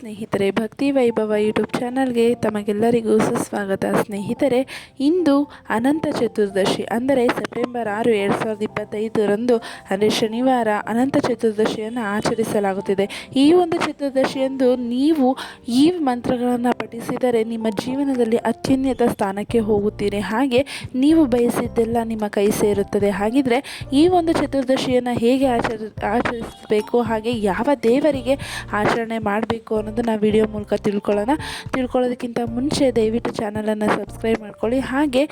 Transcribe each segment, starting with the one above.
ಸ್ನೇಹಿತರೆ, ಭಕ್ತಿ ವೈಭವ ಯೂಟ್ಯೂಬ್ ಚಾನಲ್ಗೆ ತಮಗೆಲ್ಲರಿಗೂ ಸುಸ್ವಾಗತ. ಸ್ನೇಹಿತರೆ, ಇಂದು ಅನಂತ ಚತುರ್ದಶಿ ಅಂದರೆ ಸೆಪ್ಟೆಂಬರ್ 6, 2025 ಅಂದರೆ ಶನಿವಾರ ಅನಂತ ಚತುರ್ದಶಿಯನ್ನು ಆಚರಿಸಲಾಗುತ್ತಿದೆ. ಈ ಒಂದು ಚತುರ್ದಶಿಯಂದು ನೀವು ಈ ಮಂತ್ರಗಳನ್ನು ಪಠಿಸಿದರೆ ನಿಮ್ಮ ಜೀವನದಲ್ಲಿ ಅತ್ಯುನ್ನತ ಸ್ಥಾನಕ್ಕೆ ಹೋಗುತ್ತೀರಿ, ಹಾಗೆ ನೀವು ಬಯಸಿದ್ದೆಲ್ಲ ನಿಮ್ಮ ಕೈ ಸೇರುತ್ತದೆ. ಹಾಗಿದ್ರೆ ಈ ಒಂದು ಚತುರ್ದಶಿಯನ್ನು ಹೇಗೆ ಆಚರಿಸಬೇಕು, ಹಾಗೆ ಯಾವ ದೇವರಿಗೆ ಆಚರಣೆ ಮಾಡಬೇಕು ಅನ್ನೋದನ್ನು ವಿಡಿಯೋ ಮೂಲಕ ತಿಳ್ಕೊಳ್ಳೋದಕ್ಕಿಂತ ಮುಂಚೆ ದಯವಿಟ್ಟು ಚಾನಲನ್ನು ಸಬ್ಸ್ಕ್ರೈಬ್ ಮಾಡ್ಕೊಳ್ಳಿ. ಹಾಗೆ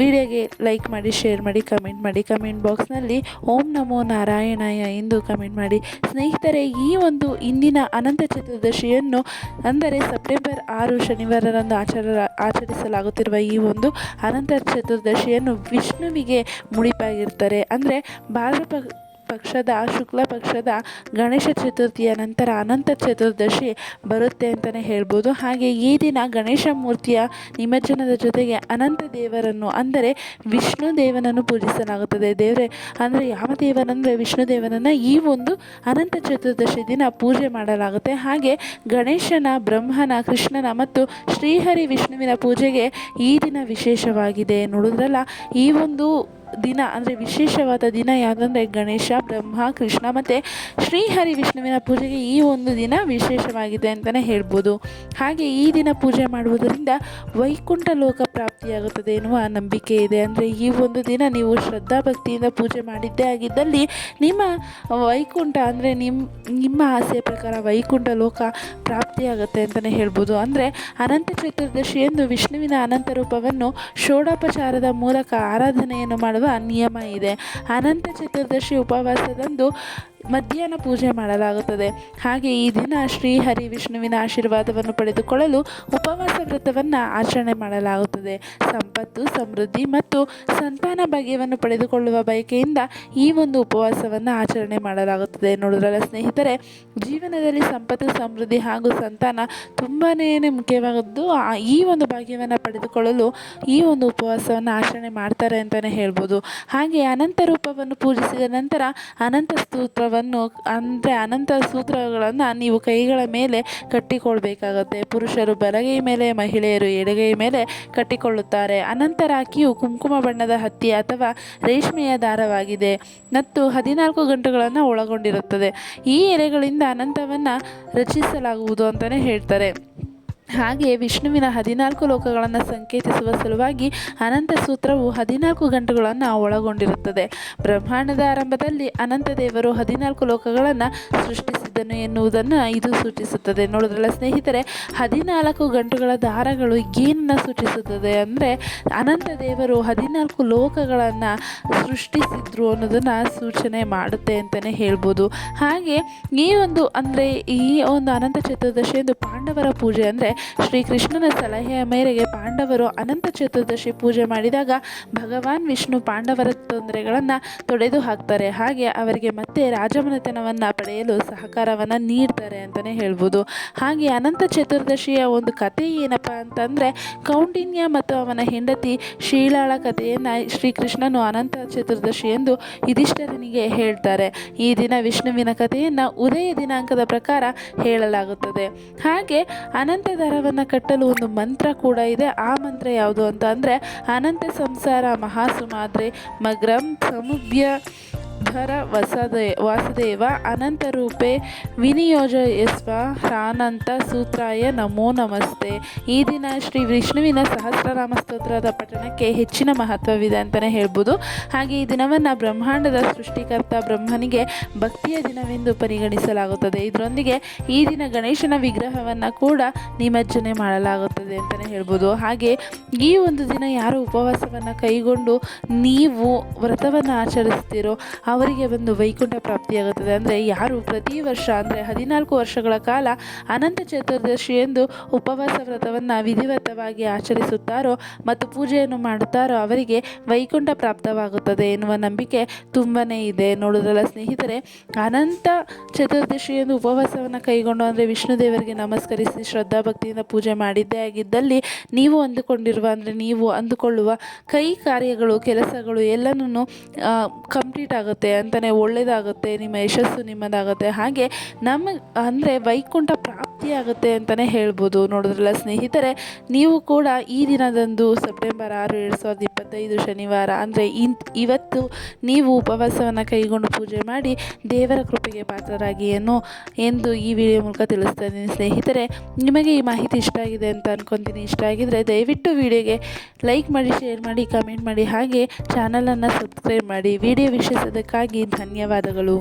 ವಿಡಿಯೋಗೆ ಲೈಕ್ ಮಾಡಿ, ಶೇರ್ ಮಾಡಿ, ಕಮೆಂಟ್ ಮಾಡಿ. ಕಮೆಂಟ್ ಬಾಕ್ಸ್ನಲ್ಲಿ ಓಂ ನಮೋ ನಾರಾಯಣಾಯ ಎಂದು ಕಮೆಂಟ್ ಮಾಡಿ. ಸ್ನೇಹಿತರೆ, ಈ ಒಂದು ಇಂದಿನ ಅನಂತ ಚತುರ್ದಶಿಯನ್ನು ಅಂದರೆ ಸೆಪ್ಟೆಂಬರ್ 6 ಶನಿವಾರರಂದು ಆಚರಿಸಲಾಗುತ್ತಿರುವ ಈ ಒಂದು ಅನಂತ ಚತುರ್ದಶಿಯನ್ನು ವಿಷ್ಣುವಿಗೆ ಮುಡಿಪಾಗಿರ್ತಾರೆ. ಅಂದರೆ ಶುಕ್ಲ ಪಕ್ಷದ ಗಣೇಶ ಚತುರ್ಥಿಯ ನಂತರ ಅನಂತ ಚತುರ್ದಶಿ ಬರುತ್ತೆ ಅಂತಲೇ ಹೇಳ್ಬೋದು. ಹಾಗೆ ಈ ದಿನ ಗಣೇಶ ಮೂರ್ತಿಯ ನಿಮಜ್ಜನದ ಜೊತೆಗೆ ಅನಂತ ದೇವರನ್ನು ಅಂದರೆ ವಿಷ್ಣು ದೇವನನ್ನು ಪೂಜಿಸಲಾಗುತ್ತದೆ. ಅಂದರೆ ಯಾವ ದೇವರಂದರೆ ವಿಷ್ಣು ದೇವನನ್ನು ಈ ಒಂದು ಅನಂತ ಚತುರ್ದಶಿ ದಿನ ಪೂಜೆ ಮಾಡಲಾಗುತ್ತೆ. ಹಾಗೆ ಗಣೇಶನ, ಬ್ರಹ್ಮನ, ಕೃಷ್ಣನ ಮತ್ತು ಶ್ರೀಹರಿ ವಿಷ್ಣುವಿನ ಪೂಜೆಗೆ ಈ ದಿನ ವಿಶೇಷವಾಗಿದೆ. ನೋಡಿದ್ರಲ್ಲ, ಈ ಒಂದು ದಿನ ಅಂದರೆ ವಿಶೇಷವಾದ ದಿನ ಯಾವುದಂದರೆ ಗಣೇಶ, ಬ್ರಹ್ಮ, ಕೃಷ್ಣ ಮತ್ತು ಶ್ರೀಹರಿ ವಿಷ್ಣುವಿನ ಪೂಜೆಗೆ ಈ ಒಂದು ದಿನ ವಿಶೇಷವಾಗಿದೆ ಅಂತಲೇ ಹೇಳ್ಬೋದು. ಹಾಗೆ ಈ ದಿನ ಪೂಜೆ ಮಾಡುವುದರಿಂದ ವೈಕುಂಠ ಲೋಕ ಪ್ರಾಪ್ತಿಯಾಗುತ್ತದೆ ಎನ್ನುವ ನಂಬಿಕೆ ಇದೆ. ಅಂದರೆ ಈ ಒಂದು ದಿನ ನೀವು ಶ್ರದ್ಧಾಭಕ್ತಿಯಿಂದ ಪೂಜೆ ಮಾಡಿದ್ದೇ ಆಗಿದ್ದಲ್ಲಿ ನಿಮ್ಮ ವೈಕುಂಠ ಅಂದರೆ ನಿಮ್ಮ ಆಸೆಯ ಪ್ರಕಾರ ವೈಕುಂಠ ಲೋಕ ಪ್ರಾಪ್ತಿಯಾಗುತ್ತೆ ಅಂತಲೇ ಹೇಳ್ಬೋದು. ಅಂದರೆ ಅನಂತ ಚತುರ್ದಶಿಯಂದು ವಿಷ್ಣುವಿನ ಅನಂತ ರೂಪವನ್ನು ಷೋಡೋಪಚಾರದ ಮೂಲಕ ಆರಾಧನೆಯನ್ನು ಮಾಡುವ ನಿಯಮ ಇದೆ. ಅನಂತ ಚತುರ್ದಶಿ ಉಪವಾಸದಂದು ಮಧ್ಯಾಹ್ನ ಪೂಜೆ ಮಾಡಲಾಗುತ್ತದೆ. ಹಾಗೆ ಈ ದಿನ ಶ್ರೀಹರಿ ವಿಷ್ಣುವಿನ ಆಶೀರ್ವಾದವನ್ನು ಪಡೆದುಕೊಳ್ಳಲು ಉಪವಾಸ ವ್ರತವನ್ನು ಆಚರಣೆ ಮಾಡಲಾಗುತ್ತದೆ. ಸಂಪತ್ತು, ಸಮೃದ್ಧಿ ಮತ್ತು ಸಂತಾನ ಭಾಗ್ಯವನ್ನು ಪಡೆದುಕೊಳ್ಳುವ ಬಯಕೆಯಿಂದ ಈ ಒಂದು ಉಪವಾಸವನ್ನು ಆಚರಣೆ ಮಾಡಲಾಗುತ್ತದೆ. ನೋಡಿದ್ರಲ್ಲ ಸ್ನೇಹಿತರೆ, ಜೀವನದಲ್ಲಿ ಸಂಪತ್ತು, ಸಮೃದ್ಧಿ ಹಾಗೂ ಸಂತಾನ ತುಂಬಾ ಮುಖ್ಯವಾದದ್ದು. ಈ ಒಂದು ಭಾಗ್ಯವನ್ನು ಪಡೆದುಕೊಳ್ಳಲು ಈ ಒಂದು ಉಪವಾಸವನ್ನು ಆಚರಣೆ ಮಾಡ್ತಾರೆ ಅಂತಲೇ ಹೇಳ್ಬೋದು. ಹಾಗೆ ಅನಂತ ರೂಪವನ್ನು ಪೂಜಿಸಿದ ನಂತರ ಅನಂತ ಸೂತ್ರಗಳನ್ನು ನೀವು ಕೈಗಳ ಮೇಲೆ ಕಟ್ಟಿಕೊಳ್ಬೇಕಾಗುತ್ತೆ. ಪುರುಷರು ಬಲಗೈ ಮೇಲೆ, ಮಹಿಳೆಯರು ಎಡಗೈ ಮೇಲೆ ಕಟ್ಟಿಕೊಳ್ಳುತ್ತಾರೆ. ಅನಂತ ರಾಖಿಯು ಕುಂಕುಮ ಬಣ್ಣದ ಹತ್ತಿ ಅಥವಾ ರೇಷ್ಮೆಯ ದಾರವಾಗಿದೆ ಮತ್ತು 14 ಗಂಟುಗಳನ್ನು ಒಳಗೊಂಡಿರುತ್ತದೆ. ಈ ಎಲೆಗಳಿಂದ ಅನಂತವನ್ನು ರಚಿಸಲಾಗುವುದು ಅಂತಲೇ ಹೇಳ್ತಾರೆ. ಹಾಗೆ ವಿಷ್ಣುವಿನ 14 ಲೋಕಗಳನ್ನು ಸಂಕೇತಿಸುವ ಸಲುವಾಗಿ ಅನಂತ ಸೂತ್ರವು 14 ಗಂಟುಗಳನ್ನು ಒಳಗೊಂಡಿರುತ್ತದೆ. ಬ್ರಹ್ಮಾಂಡದ ಆರಂಭದಲ್ಲಿ ಅನಂತ ದೇವರು 14 ಲೋಕಗಳನ್ನು ಸೃಷ್ಟಿಸಿದನು ಎನ್ನುವುದನ್ನು ಇದು ಸೂಚಿಸುತ್ತದೆ. ನೋಡಿದ್ರಲ್ಲ ಸ್ನೇಹಿತರೆ, 14 ಗಂಟುಗಳ ದಾರಗಳು ಏನನ್ನು ಸೂಚಿಸುತ್ತದೆ ಅಂದರೆ ಅನಂತ ದೇವರು 14 ಲೋಕಗಳನ್ನು ಸೃಷ್ಟಿಸಿದ್ರು ಅನ್ನೋದನ್ನು ಸೂಚನೆ ಮಾಡುತ್ತೆ ಅಂತಲೇ ಹೇಳ್ಬೋದು. ಹಾಗೆ ಈ ಒಂದು ಅನಂತ ಚತುರ್ದಶಿ ಎಂದು ಪಾಂಡವರ ಪೂಜೆ ಅಂದರೆ ಶ್ರೀಕೃಷ್ಣನ ಸಲಹೆಯ ಮೇರೆಗೆ ಪಾಂಡವರು ಅನಂತ ಚತುರ್ದಶಿ ಪೂಜೆ ಮಾಡಿದಾಗ ಭಗವಾನ್ ವಿಷ್ಣು ಪಾಂಡವರ ತೊಂದರೆಗಳನ್ನು ತೊಡೆದು ಹಾಕ್ತಾರೆ. ಹಾಗೆ ಅವರಿಗೆ ಮತ್ತೆ ರಾಜಮನೆತನವನ್ನು ಪಡೆಯಲು ಸಹಕಾರವನ್ನು ನೀಡ್ತಾರೆ ಅಂತಲೇ ಹೇಳ್ಬೋದು. ಹಾಗೆ ಅನಂತ ಚತುರ್ದಶಿಯ ಒಂದು ಕಥೆ ಏನಪ್ಪ ಅಂತಂದರೆ ಕೌಂಡಿನ್ಯ ಮತ್ತು ಅವನ ಹೆಂಡತಿ ಶೀಲಾಳ ಕಥೆಯನ್ನು ಶ್ರೀಕೃಷ್ಣನು ಅನಂತ ಚತುರ್ದಶಿ ಎಂದು ಯುಧಿಷ್ಠಿರನಿಗೆ ಹೇಳ್ತಾರೆ. ಈ ದಿನ ವಿಷ್ಣುವಿನ ಕಥೆಯನ್ನು ಉದಯ ದಿನಾಂಕದ ಪ್ರಕಾರ ಹೇಳಲಾಗುತ್ತದೆ. ಹಾಗೆ ಅನಂತ ದರವನ್ನು ಕಟ್ಟಲು ಒಂದು ಮಂತ್ರ ಕೂಡ ಇದೆ. ಆ ಮಂತ್ರ ಯಾವುದು ಅಂತ ಅಂದರೆ ಅನಂತ ಸಂಸಾರ ಮಹಾಸುಮಾದ್ರೆ ಮಗ್ರಂ ಸಮುಭ್ಯ ಧರ ವಾಸುದೇವ ಅನಂತ ರೂಪೇ ವಿನಿಯೋಜಯಸ್ವ ಹ್ರಾನಂತ ಸೂತ್ರಾಯ ನಮೋ ನಮಸ್ತೆ. ಈ ದಿನ ಶ್ರೀ ವಿಷ್ಣುವಿನ ಸಹಸ್ರನಾಮ ಸ್ತೋತ್ರದ ಪಠಣಕ್ಕೆ ಹೆಚ್ಚಿನ ಮಹತ್ವವಿದೆ ಅಂತಲೇ ಹೇಳ್ಬೋದು. ಹಾಗೆ ಈ ದಿನವನ್ನು ಬ್ರಹ್ಮಾಂಡದ ಸೃಷ್ಟಿಕರ್ತ ಬ್ರಹ್ಮನಿಗೆ ಭಕ್ತಿಯ ದಿನವೆಂದು ಪರಿಗಣಿಸಲಾಗುತ್ತದೆ. ಇದರೊಂದಿಗೆ ಈ ದಿನ ಗಣೇಶನ ವಿಗ್ರಹವನ್ನು ಕೂಡ ನಿಮಜ್ಜನೆ ಮಾಡಲಾಗುತ್ತದೆ ಅಂತಲೇ ಹೇಳ್ಬೋದು. ಹಾಗೆ ಈ ಒಂದು ದಿನ ಯಾರು ಉಪವಾಸವನ್ನು ಕೈಗೊಂಡು ನೀವು ವ್ರತವನ್ನು ಆಚರಿಸ್ತೀರೋ ಅವರಿಗೆ ಒಂದು ವೈಕುಂಠ ಪ್ರಾಪ್ತಿಯಾಗುತ್ತದೆ. ಅಂದರೆ ಯಾರು ಪ್ರತಿ ವರ್ಷ ಅಂದರೆ 14 ವರ್ಷಗಳ ಕಾಲ ಅನಂತ ಚತುರ್ದಶಿ ಎಂದು ಉಪವಾಸ ವ್ರತವನ್ನು ವಿಧಿವತ್ತವಾಗಿ ಆಚರಿಸುತ್ತಾರೋ ಮತ್ತು ಪೂಜೆಯನ್ನು ಮಾಡುತ್ತಾರೋ ಅವರಿಗೆ ವೈಕುಂಠ ಪ್ರಾಪ್ತವಾಗುತ್ತದೆ ಎನ್ನುವ ನಂಬಿಕೆ ತುಂಬಾ ಇದೆ. ನೋಡೋದಲ್ಲ ಸ್ನೇಹಿತರೆ, ಅನಂತ ಚತುರ್ದಶಿ ಎಂದು ಉಪವಾಸವನ್ನು ಕೈಗೊಂಡು ಅಂದರೆ ವಿಷ್ಣು ದೇವರಿಗೆ ನಮಸ್ಕರಿಸಿ ಶ್ರದ್ಧಾಭಕ್ತಿಯಿಂದ ಪೂಜೆ ಮಾಡಿದ್ದೇ ಆಗಿದ್ದಲ್ಲಿ ನೀವು ಅಂದುಕೊಳ್ಳುವ ಕೈ ಕಾರ್ಯಗಳು, ಕೆಲಸಗಳು ಎಲ್ಲನೂ ಕಂಪ್ಲೀಟ್ ಆಗುತ್ತೆ ಅಂತಲೇ, ಒಳ್ಳೆಯದಾಗುತ್ತೆ, ನಿಮ್ಮ ಯಶಸ್ಸು ನಿಮ್ಮದಾಗುತ್ತೆ. ಹಾಗೆ ವೈಕುಂಠ ಪ್ರಾಪ್ತಿ ಸಿದ್ಧಿಯಾಗುತ್ತೆ ಅಂತಲೇ ಹೇಳ್ಬೋದು. ನೋಡಿದ್ರಲ್ಲ ಸ್ನೇಹಿತರೆ, ನೀವು ಕೂಡ ಈ ದಿನದಂದು ಸೆಪ್ಟೆಂಬರ್ 6, 2025 ಶನಿವಾರ ಅಂದರೆ ಇವತ್ತು ನೀವು ಉಪವಾಸವನ್ನು ಕೈಗೊಂಡು ಪೂಜೆ ಮಾಡಿ ದೇವರ ಕೃಪೆಗೆ ಪಾತ್ರರಾಗಿ ಎಂದು ಈ ವಿಡಿಯೋ ಮೂಲಕ ತಿಳಿಸ್ತಾ ಇದ್ದೀನಿ ಸ್ನೇಹಿತರೆ. ನಿಮಗೆ ಈ ಮಾಹಿತಿ ಇಷ್ಟ ಆಗಿದೆ ಅಂತ ಅನ್ಕೊತೀನಿ. ಇಷ್ಟ ಆಗಿದ್ರೆ ದಯವಿಟ್ಟು ವಿಡಿಯೋಗೆ ಲೈಕ್ ಮಾಡಿ, ಶೇರ್ ಮಾಡಿ, ಕಮೆಂಟ್ ಮಾಡಿ, ಹಾಗೆ ಚಾನಲನ್ನು ಸಬ್ಸ್ಕ್ರೈಬ್ ಮಾಡಿ. ವಿಡಿಯೋ ವೀಕ್ಷಿಸೋದಕ್ಕಾಗಿ ಧನ್ಯವಾದಗಳು.